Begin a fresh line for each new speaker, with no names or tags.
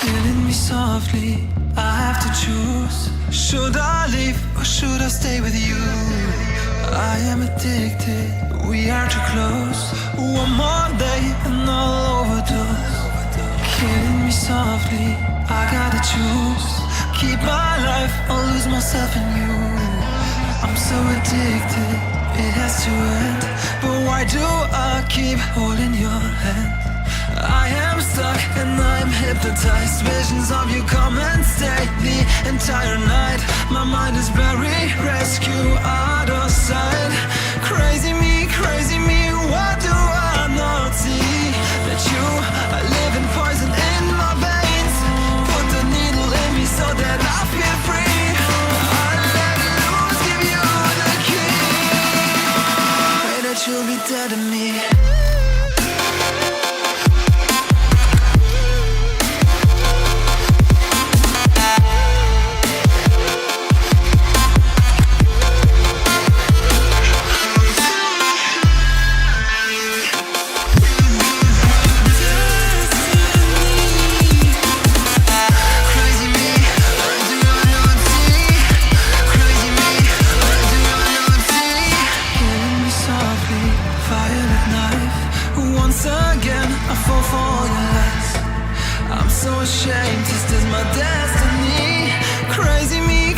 killing me softly. I have to choose. Should I leave or should I stay with you? I am addicted, we are too close. One more day and I'll overdose. Killing me softly, I gotta choose. Keep my life or lose myself in you. I'm so addicted, it has to end. But why do I keep holding your hand? I am stuck and I'm hypnotized. Visions of you come and stay the entire night. My mind is buried, rescue out of sight. Crazy me, what do I not see? That you are living poison in my veins. Put the needle in me so that I feel free. I let loose, give you the key. Pray that you'll be dead to me. So ashamed, this is my destiny. Crazy me,